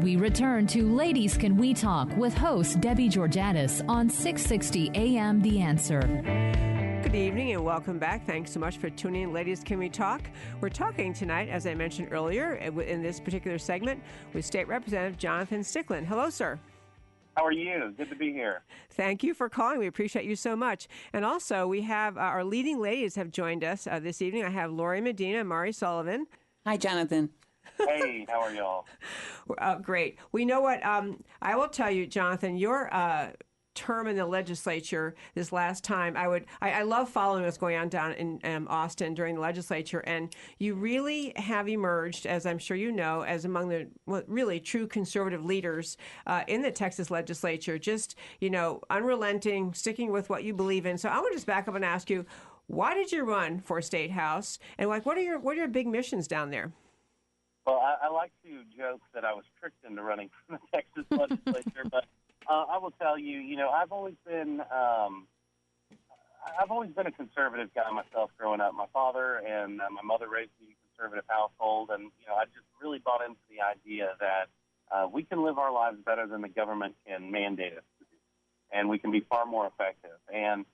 we return to Ladies Can We Talk with host Debbie Georgatos on 660 AM The Answer. Good evening and welcome back. Thanks so much for tuning in. Ladies, Can We Talk? We're talking tonight, as I mentioned earlier, in this particular segment with State Representative Jonathan Stickland. Hello, sir. How are you? Good to be here. Thank you for calling. We appreciate you so much. And also, we have our leading ladies have joined us this evening. I have Lori Medina and Mari Sullivan. Hi, Jonathan. Hey, how are y'all? Great. We know what I will tell you, Jonathan, your term in the legislature this last time, I love following what's going on down in Austin during the legislature, and you really have emerged, as I'm sure you know, as among the really true conservative leaders in the Texas legislature, just, unrelenting, sticking with what you believe in. So I want to just back up and ask you, why did you run for State House, and what are your big missions down there? Well, I like to joke that I was tricked into running for the Texas legislature, but I will tell you, I've always been a conservative guy myself growing up. My father and my mother raised me in a conservative household, and I just really bought into the idea that we can live our lives better than the government can mandate us to do, and we can be far more effective. And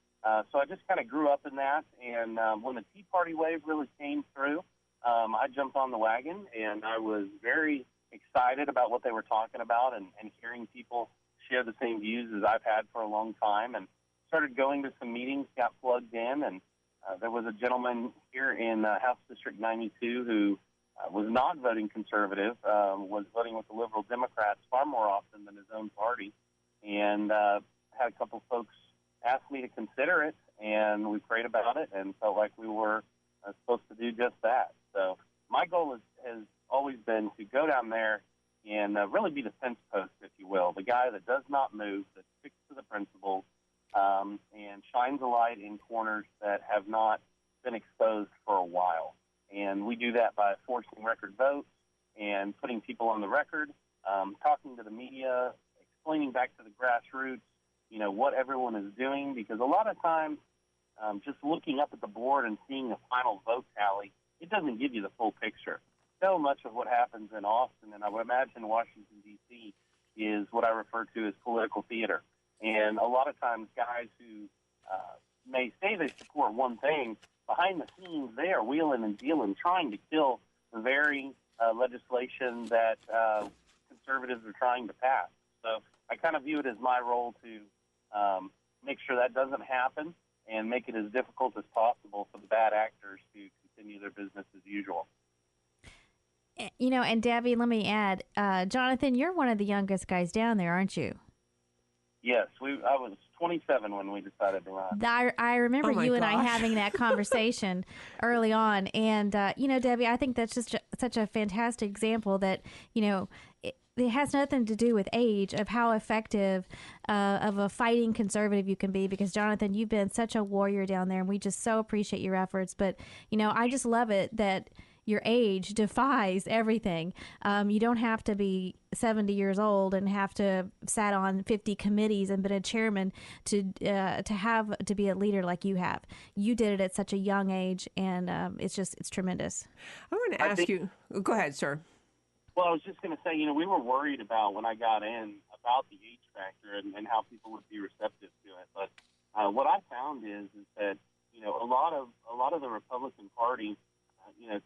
so I just kind of grew up in that, and when the Tea Party wave really came through, I jumped on the wagon, and I was very excited about what they were talking about and hearing people share the same views as I've had for a long time, and started going to some meetings, got plugged in, and there was a gentleman here in House District 92 who was not voting conservative, was voting with the Liberal Democrats far more often than his own party, and had a couple folks ask me to consider it, and we prayed about it and felt like we were supposed to do just that. So my goal has always been to go down there and really be the fence post, if you will, the guy that does not move, that sticks to the principles, and shines a light in corners that have not been exposed for a while. And we do that by forcing record votes and putting people on the record, talking to the media, explaining back to the grassroots, what everyone is doing, because a lot of times just looking up at the board and seeing the final vote tally, it doesn't give you the full picture. So much of what happens in Austin, and I would imagine Washington, D.C., is what I refer to as political theater. And a lot of times guys who may say they support one thing, behind the scenes they are wheeling and dealing, trying to kill the very legislation that conservatives are trying to pass. So I kind of view it as my role to make sure that doesn't happen and make it as difficult as possible for the bad actors to continue their business as usual. And Debbie, let me add, Jonathan, you're one of the youngest guys down there, aren't you? Yes, I was 27 when we decided to run. I remember you and gosh. I having that conversation early on. And, Debbie, I think that's just such a fantastic example that, it has nothing to do with age, of how effective of a fighting conservative you can be, because, Jonathan, you've been such a warrior down there, and we just so appreciate your efforts. But, I just love it that your age defies everything. You don't have to be 70 years old and have to sat on 50 committees and been a chairman to be a leader like you have. You did it at such a young age, and it's tremendous. I want to ask you. Go ahead, sir. Well, I was just going to say, we were worried about when I got in about the age factor and how people would be receptive to it. But what I found is that a lot of the Republican Party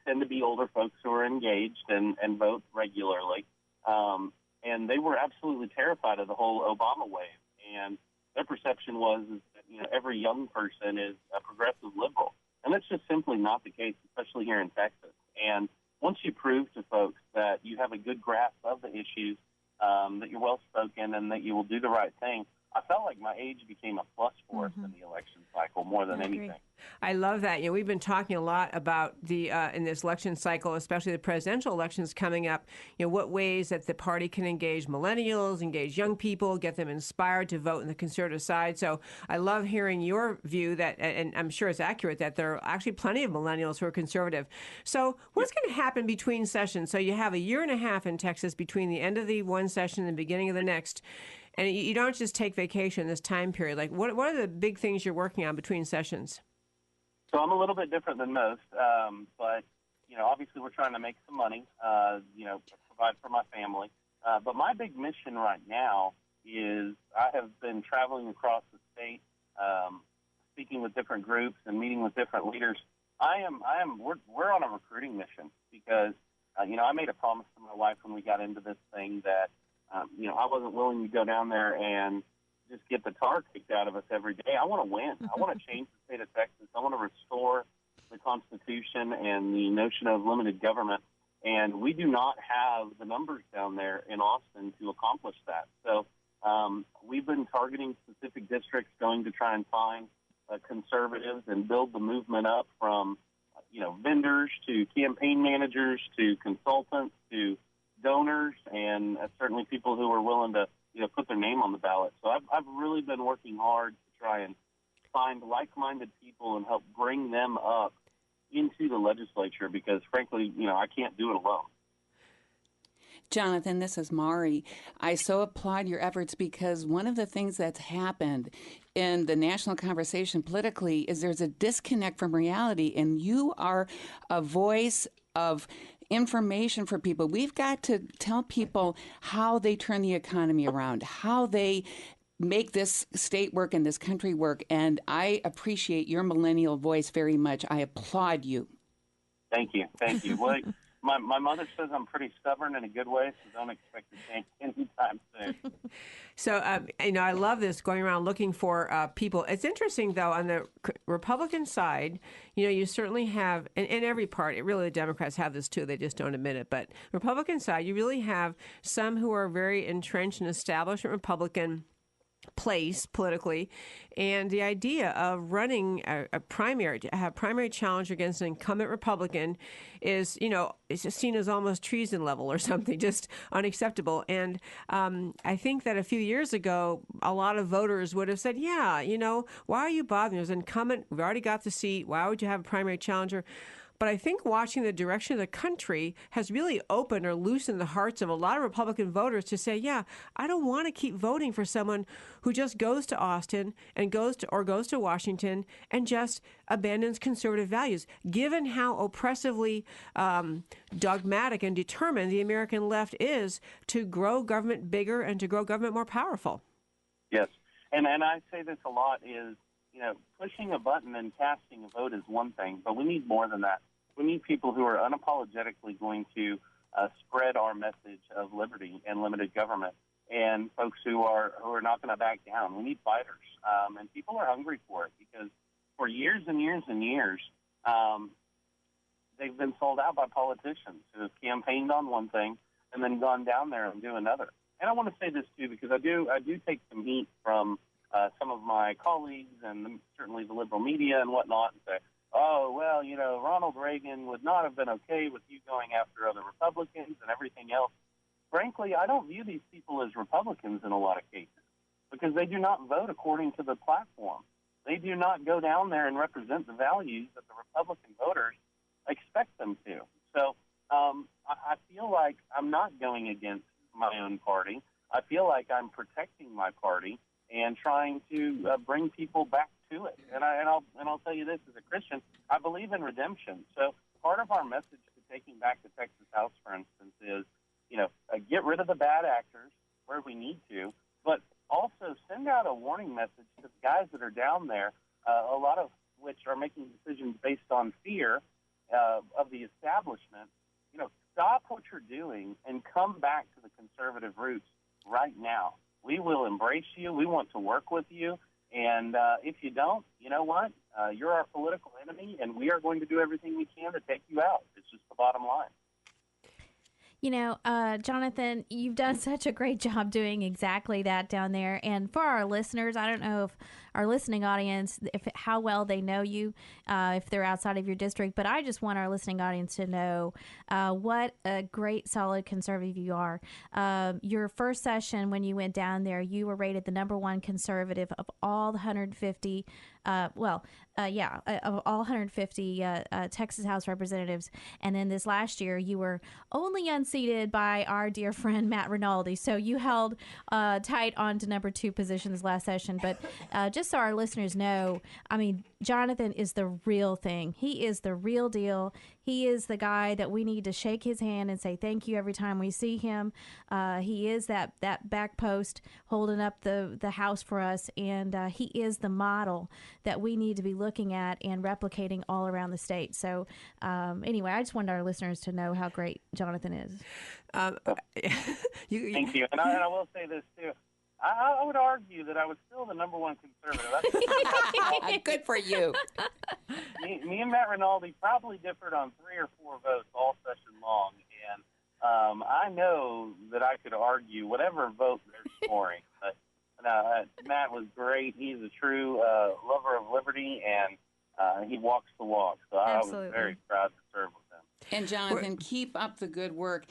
tend to be older folks who are engaged and vote regularly. And they were absolutely terrified of the whole Obama wave. And their perception was that, every young person is a progressive liberal. And that's just simply not the case, especially here in Texas. And once you prove to folks that you have a good grasp of the issues, that you're well-spoken and that you will do the right thing, I felt like my age became a plus for us in the election cycle more than anything. I love that. We've been talking a lot about the in this election cycle, especially the presidential elections coming up, what ways that the party can engage millennials, engage young people, get them inspired to vote in the conservative side. So I love hearing your view that, and I'm sure it's accurate, that there are actually plenty of millennials who are conservative. So what's going to happen between sessions? So you have a year and a half in Texas between the end of the one session and the beginning of the next. And you don't just take vacation this time period. Like, what are the big things you're working on between sessions? So I'm a little bit different than most, but, obviously we're trying to make some money, provide for my family. But my big mission right now is I have been traveling across the state, speaking with different groups and meeting with different leaders. We're on a recruiting mission because, I made a promise to my wife when we got into this thing that, I wasn't willing to go down there and just get the tar kicked out of us every day. I want to win. I want to change the state of Texas. I want to restore the Constitution and the notion of limited government. And we do not have the numbers down there in Austin to accomplish that. So we've been targeting specific districts, going to try and find conservatives and build the movement up from, vendors to campaign managers to consultants to donors and certainly people who are willing to, put their name on the ballot. So I've really been working hard to try and find like-minded people and help bring them up into the legislature because, frankly, I can't do it alone. Jonathan, this is Mari. I so applaud your efforts because one of the things that's happened in the national conversation politically is there's a disconnect from reality, and you are a voice of information for people. We've got to tell people how they turn the economy around, how they make this state work and this country work, and I appreciate your millennial voice very much. I applaud you. Thank you. Well, my mother says I'm pretty stubborn in a good way, so don't expect to change anytime soon. So, I love this, going around looking for people. It's interesting, though, on the Republican side, you certainly have, and every party, really the Democrats have this too, they just don't admit it, but Republican side, you really have some who are very entrenched in establishment Republican place politically, and the idea of running a primary, to have primary challenge against an incumbent Republican is, it's just seen as almost treason level or something, just unacceptable. And I think that a few years ago, a lot of voters would have said, yeah, why are you bothering? There's an incumbent, we've already got the seat, why would you have a primary challenger? But I think watching the direction of the country has really opened or loosened the hearts of a lot of Republican voters to say, yeah, I don't want to keep voting for someone who just goes to Austin and goes to Washington and just abandons conservative values. Given how oppressively dogmatic and determined the American left is to grow government bigger and to grow government more powerful. Yes. And I say this a lot is, pushing a button and casting a vote is one thing, but we need more than that. We need people who are unapologetically going to spread our message of liberty and limited government, and folks who are not going to back down. We need fighters, and people are hungry for it because for years and years and years, they've been sold out by politicians who have campaigned on one thing and then gone down there and do another. And I want to say this too because I do take some heat from some of my colleagues and certainly the liberal media and whatnot and say, oh, well, Ronald Reagan would not have been okay with you going after other Republicans and everything else. Frankly, I don't view these people as Republicans in a lot of cases because they do not vote according to the platform. They do not go down there and represent the values that the Republican voters expect them to. So I feel like I'm not going against my own party. I feel like I'm protecting my party and trying to bring people back to it. And I'll tell you this, as a Christian, I believe in redemption. So part of our message to taking back the Texas House, for instance, is, get rid of the bad actors where we need to, but also send out a warning message to the guys that are down there, a lot of which are making decisions based on fear of the establishment. Stop what you're doing and come back to the conservative roots right now. We will embrace you. We want to work with you. And if you don't, you know what? You're our political enemy, and we are going to do everything we can to take you out. It's just the bottom line. Jonathan, you've done such a great job doing exactly that down there. And for our listeners, I don't know if our listening audience, how well they know you, if they're outside of your district, but I just want our listening audience to know what a great, solid conservative you are. Your first session when you went down there, you were rated the #1 conservative of all the 150 of all 150 Texas House representatives. And then this last year, you were only unseated by our dear friend Matt Rinaldi. So you held tight on to #2 position this last session. But just just so our listeners know, I mean, Jonathan is the real thing. He is the real deal. He is the guy that we need to shake his hand and say thank you every time we see him. He is that back post holding up the house for us, and he is the model that we need to be looking at and replicating all around the state. So anyway, I just wanted our listeners to know how great Jonathan is. Thank you. And I will say this, too. I would argue that I was still the number one conservative. Good for you. Me and Matt Rinaldi probably differed on 3 or 4 votes all session long, and I know that I could argue whatever vote they're scoring. But Matt was great. He's a true lover of liberty, and he walks the walk. So Absolutely. I was very proud to serve with him. And Jonathan, keep up the good work.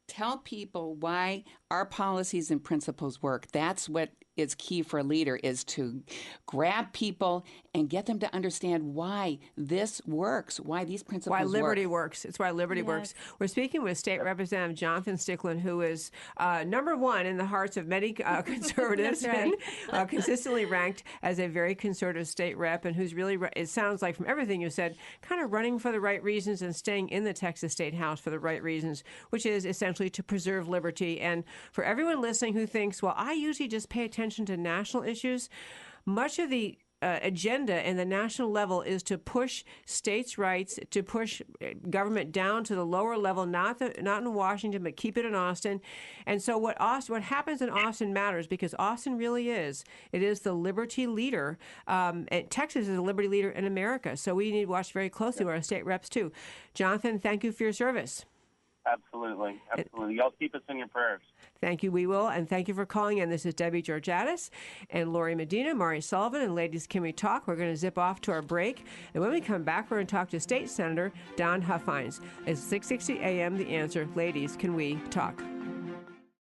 Tell people why our policies and principles work. That's what is key for a leader, is to grab people and get them to understand why this works, why these principles Why work. liberty works. It's why liberty works. We're speaking with State Representative Jonathan Stickland, who is number one in the hearts of many conservatives That's right. and consistently ranked as a very conservative state rep, and who's really, it sounds like from everything you said, kind of running for the right reasons and staying in the Texas State House for the right reasons, which is essentially to preserve liberty. And for everyone listening who thinks, well, I usually just pay attention to national issues, much of the agenda and the national level is to push states' rights, to push government down to the lower level, not in Washington, but keep it in Austin. And so what happens in Austin matters, because Austin really is. It is the liberty leader. And Texas is a liberty leader in America. So we need to watch very closely with our state reps too. Jonathan, thank you for your service. Absolutely. Y'all keep us in your prayers. Thank you, we will, and thank you for calling in. This is Debbie Georgatos and Lori Medina, Mari Sullivan, and Ladies Can We Talk? We're going to zip off to our break, and when we come back, we're going to talk to State Senator Don Huffines. It's 6:60 a.m. The Answer. Ladies, can we talk?